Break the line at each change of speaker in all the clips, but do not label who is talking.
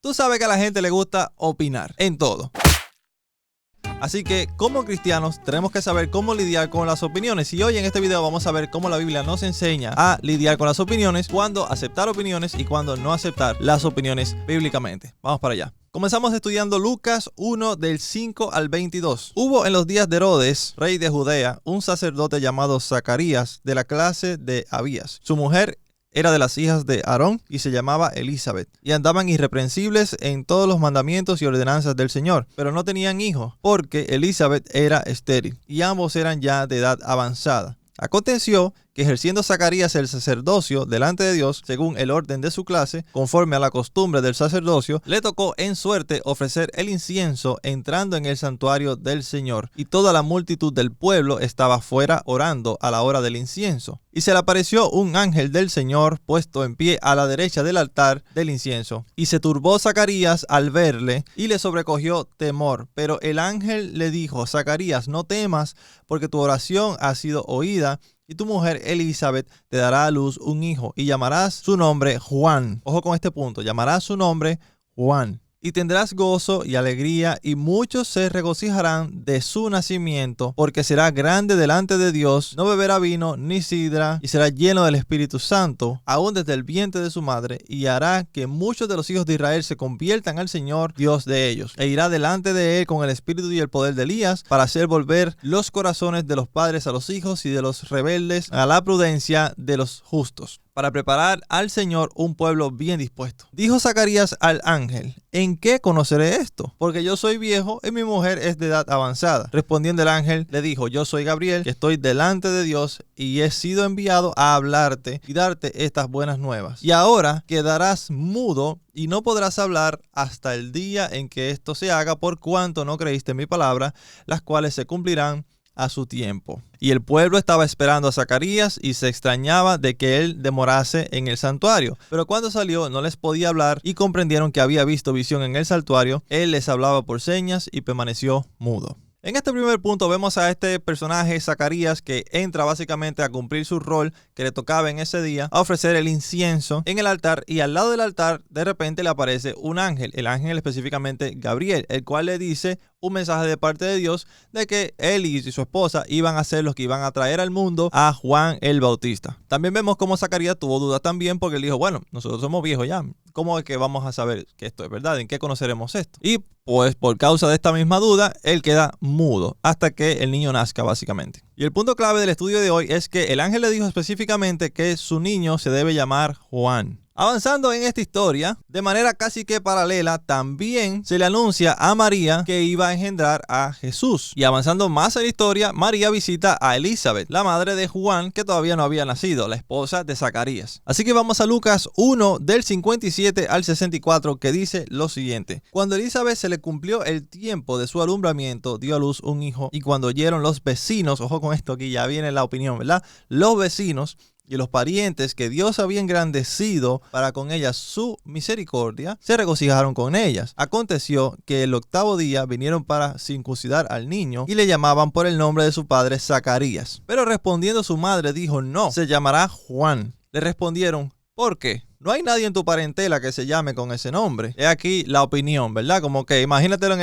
Tú sabes que a la gente le gusta opinar en todo. Así que como cristianos tenemos que saber cómo lidiar con las opiniones. Y hoy en este video vamos a ver cómo la Biblia nos enseña a lidiar con las opiniones, cuándo aceptar opiniones y cuándo no aceptar las opiniones bíblicamente. Vamos para allá. Comenzamos estudiando Lucas 1 del 5 al 22. Hubo en los días de Herodes, rey de Judea, un sacerdote llamado Zacarías de la clase de Abías. Su mujer era de las hijas de Aarón y se llamaba Elizabeth, y andaban irreprensibles en todos los mandamientos y ordenanzas del Señor, pero no tenían hijos, porque Elizabeth era estéril, y ambos eran ya de edad avanzada. Aconteció que ejerciendo Zacarías el sacerdocio delante de Dios, según el orden de su clase, conforme a la costumbre del sacerdocio, le tocó en suerte ofrecer el incienso entrando en el santuario del Señor, y toda la multitud del pueblo estaba fuera orando a la hora del incienso. Y se le apareció un ángel del Señor puesto en pie a la derecha del altar del incienso. Y se turbó Zacarías al verle, y le sobrecogió temor. Pero el ángel le dijo: Zacarías, no temas, porque tu oración ha sido oída, y tu mujer Elizabeth te dará a luz un hijo, y llamarás su nombre Juan. Ojo con este punto, llamarás su nombre Juan. Y tendrás gozo y alegría, y muchos se regocijarán de su nacimiento, porque será grande delante de Dios, no beberá vino ni sidra, y será lleno del Espíritu Santo, aún desde el vientre de su madre, y hará que muchos de los hijos de Israel se conviertan al Señor, Dios de ellos. E irá delante de él con el espíritu y el poder de Elías, para hacer volver los corazones de los padres a los hijos, y de los rebeldes a la prudencia de los justos, para preparar al Señor un pueblo bien dispuesto. Dijo Zacarías al ángel: ¿en qué conoceré esto? Porque yo soy viejo y mi mujer es de edad avanzada. Respondiendo el ángel, le dijo: yo soy Gabriel, que estoy delante de Dios, y he sido enviado a hablarte y darte estas buenas nuevas. Y ahora quedarás mudo y no podrás hablar hasta el día en que esto se haga, por cuanto no creíste en mi palabra, las cuales se cumplirán a su tiempo. Y el pueblo estaba esperando a Zacarías y se extrañaba de que él demorase en el santuario. Pero cuando salió no les podía hablar, y comprendieron que había visto visión en el santuario. Él les hablaba por señas y permaneció mudo. En este primer punto vemos a este personaje, Zacarías, que entra básicamente a cumplir su rol que le tocaba en ese día, a ofrecer el incienso en el altar, y al lado del altar de repente le aparece un ángel, el ángel específicamente Gabriel, el cual le dice un mensaje de parte de Dios de que él y su esposa iban a ser los que iban a traer al mundo a Juan el Bautista. También vemos cómo Zacarías tuvo dudas también, porque él dijo: bueno, nosotros somos viejos ya, ¿cómo es que vamos a saber que esto es verdad? ¿En qué conoceremos esto? Y pues por causa de esta misma duda, él queda mudo hasta que el niño nazca, básicamente. Y el punto clave del estudio de hoy es que el ángel le dijo específicamente que su niño se debe llamar Juan. Avanzando en esta historia, de manera casi que paralela, también se le anuncia a María que iba a engendrar a Jesús. Y avanzando más en la historia, María visita a Elizabeth, la madre de Juan, que todavía no había nacido, la esposa de Zacarías. Así que vamos a Lucas 1 del 57 al 64, que dice lo siguiente: cuando Elizabeth se le cumplió el tiempo de su alumbramiento, dio a luz un hijo, y cuando oyeron los vecinos, ojo con esto, aquí ya viene la opinión, ¿verdad? Los vecinos y los parientes que Dios había engrandecido para con ellas su misericordia, se regocijaron con ellas. Aconteció que el 8º día vinieron para circuncidar al niño, y le llamaban por el nombre de su padre Zacarías. Pero respondiendo su madre dijo: no, se llamará Juan. Le respondieron: ¿por qué? No hay nadie en tu parentela que se llame con ese nombre. He aquí la opinión, ¿verdad? Como que imagínatelo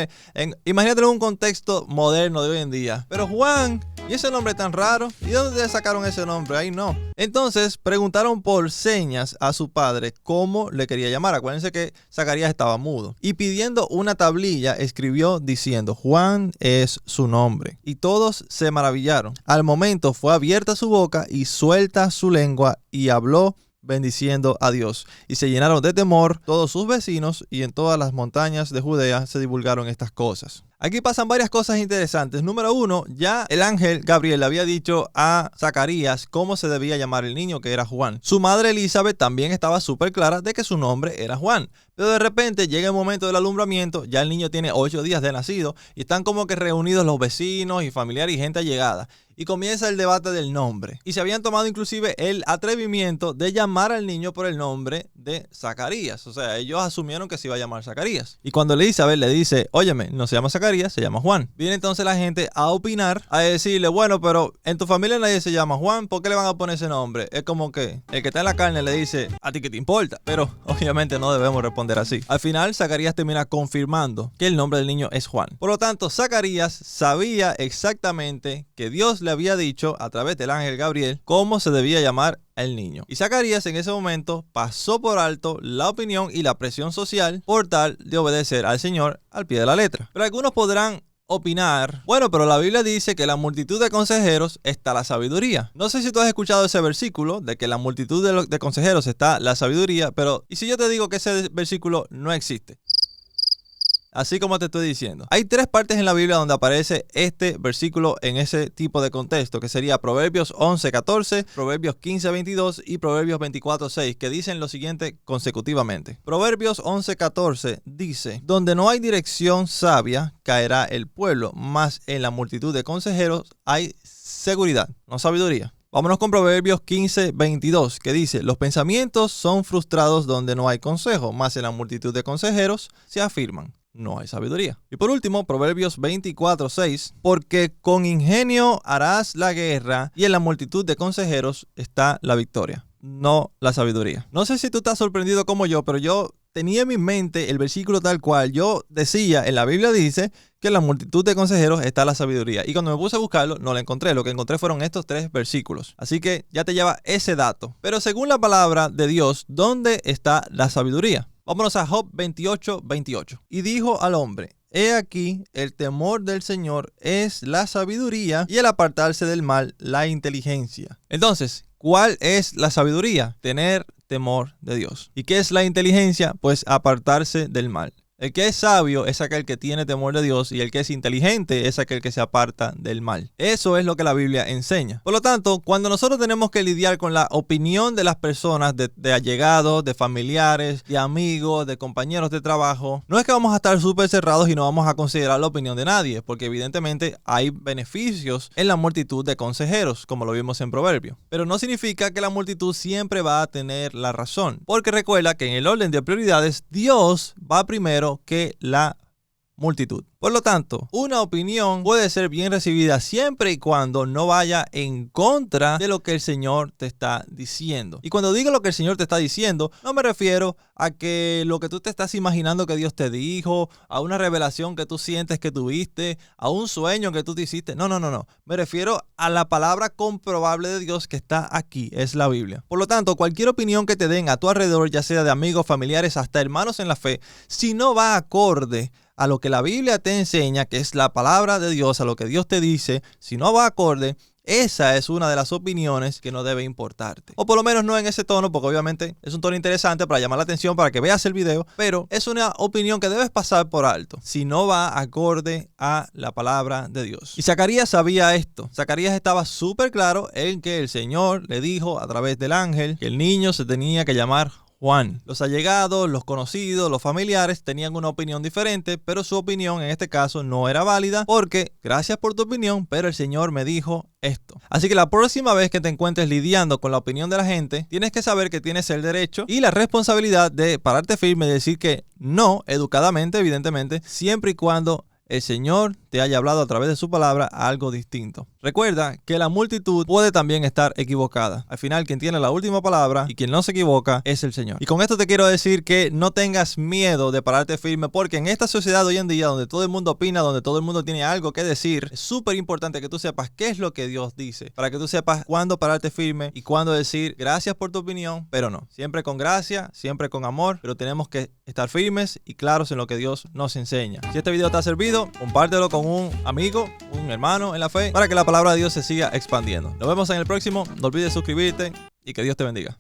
imagínatelo en un contexto moderno de hoy en día. Pero Juan, ¿y ese nombre tan raro? ¿Y dónde sacaron ese nombre? Ahí no. Entonces preguntaron por señas a su padre cómo le quería llamar. Acuérdense que Zacarías estaba mudo. Y pidiendo una tablilla, escribió diciendo: Juan es su nombre. Y todos se maravillaron. Al momento fue abierta su boca y suelta su lengua, y habló bendiciendo a Dios. Y se llenaron de temor todos sus vecinos, y en todas las montañas de Judea se divulgaron estas cosas. Aquí pasan varias cosas interesantes. Número 1, ya el ángel Gabriel le había dicho a Zacarías cómo se debía llamar el niño, que era Juan. Su madre Elizabeth también estaba súper clara de que su nombre era Juan. Pero de repente llega el momento del alumbramiento, ya el niño tiene 8 días de nacido, y están como que reunidos los vecinos y familiares y gente allegada. Y comienza el debate del nombre. Y se habían tomado inclusive el atrevimiento de llamar al niño por el nombre de Zacarías. O sea, ellos asumieron que se iba a llamar Zacarías. Y cuando Elizabeth le dice: óyeme, no se llama Zacarías, se llama Juan. Viene entonces la gente a opinar, a decirle: bueno, pero en tu familia nadie se llama Juan, ¿por qué le van a poner ese nombre? Es como que el que está en la carne le dice: ¿a ti qué te importa? Pero obviamente no debemos responder responder así. Al final, Zacarías termina confirmando que el nombre del niño es Juan. Por lo tanto, Zacarías sabía exactamente que Dios le había dicho a través del ángel Gabriel cómo se debía llamar el niño. Y Zacarías en ese momento pasó por alto la opinión y la presión social por tal de obedecer al Señor al pie de la letra. Pero algunos podrán opinar, bueno, pero la Biblia dice que en la multitud de consejeros está la sabiduría. No sé si tú has escuchado ese versículo de que en la multitud de consejeros está la sabiduría, pero ¿y si yo te digo que ese versículo no existe? Así como te estoy diciendo. Hay 3 partes en la Biblia donde aparece este versículo en ese tipo de contexto, que sería Proverbios 11:14, Proverbios 15:22 y Proverbios 24:6, que dicen lo siguiente consecutivamente. Proverbios 11:14 dice: donde no hay dirección sabia, caerá el pueblo, mas en la multitud de consejeros hay seguridad, no sabiduría. Vámonos con Proverbios 15:22, que dice: los pensamientos son frustrados donde no hay consejo, mas en la multitud de consejeros se afirman. No hay sabiduría. Y por último, Proverbios 24:6, porque con ingenio harás la guerra y en la multitud de consejeros está la victoria, no la sabiduría. No sé si tú estás sorprendido como yo, pero yo tenía en mi mente el versículo tal cual. Yo decía, en la Biblia dice que en la multitud de consejeros está la sabiduría. Y cuando me puse a buscarlo, no lo encontré. Lo que encontré fueron estos 3 versículos. Así que ya te lleva ese dato. Pero según la palabra de Dios, ¿dónde está la sabiduría? Vámonos a Job 28:28. Y dijo al hombre: he aquí, el temor del Señor es la sabiduría y el apartarse del mal, la inteligencia. Entonces, ¿cuál es la sabiduría? Tener temor de Dios. ¿Y qué es la inteligencia? Pues apartarse del mal. El que es sabio es aquel que tiene temor de Dios y el que es inteligente es aquel que se aparta del mal. Eso es lo que la Biblia enseña. Por lo tanto, cuando nosotros tenemos que lidiar con la opinión de las personas, de allegados, de familiares, de amigos, de compañeros de trabajo, no es que vamos a estar súper cerrados y no vamos a considerar la opinión de nadie, porque evidentemente hay beneficios en la multitud de consejeros, como lo vimos en Proverbio. Pero no significa que la multitud siempre va a tener la razón, porque recuerda que en el orden de prioridades, Dios va primero que la multitud. Por lo tanto, una opinión puede ser bien recibida siempre y cuando no vaya en contra de lo que el Señor te está diciendo. Y cuando digo lo que el Señor te está diciendo, no me refiero a que lo que tú te estás imaginando que Dios te dijo, a una revelación que tú sientes que tuviste, a un sueño que tú te hiciste. No. Me refiero a la palabra comprobable de Dios que está aquí, es la Biblia. Por lo tanto, cualquier opinión que te den a tu alrededor, ya sea de amigos, familiares, hasta hermanos en la fe, si no va acorde a lo que la Biblia te enseña, que es la palabra de Dios, a lo que Dios te dice, si no va acorde, esa es una de las opiniones que no debe importarte. O por lo menos no en ese tono, porque obviamente es un tono interesante para llamar la atención, para que veas el video, pero es una opinión que debes pasar por alto si no va acorde a la palabra de Dios. Y Zacarías sabía esto. Zacarías estaba súper claro en que el Señor le dijo a través del ángel que el niño se tenía que llamar Juan. Los allegados, los conocidos, los familiares tenían una opinión diferente, pero su opinión en este caso no era válida porque, gracias por tu opinión, pero el Señor me dijo esto. Así que la próxima vez que te encuentres lidiando con la opinión de la gente, tienes que saber que tienes el derecho y la responsabilidad de pararte firme y decir que no, educadamente, evidentemente, siempre y cuando el Señor te haya hablado a través de su palabra algo distinto. Recuerda que la multitud puede también estar equivocada. Al final, quien tiene la última palabra y quien no se equivoca es el Señor. Y con esto te quiero decir que no tengas miedo de pararte firme, porque en esta sociedad hoy en día, donde todo el mundo opina, donde todo el mundo tiene algo que decir, es súper importante que tú sepas qué es lo que Dios dice, para que tú sepas cuándo pararte firme y cuándo decir gracias por tu opinión, pero no. Siempre con gracia, siempre con amor, pero tenemos que estar firmes y claros en lo que Dios nos enseña. Si este video te ha servido, compártelo con un amigo, un hermano en la fe, para que la palabra de Dios se siga expandiendo. Nos vemos en el próximo. No olvides suscribirte y que Dios te bendiga.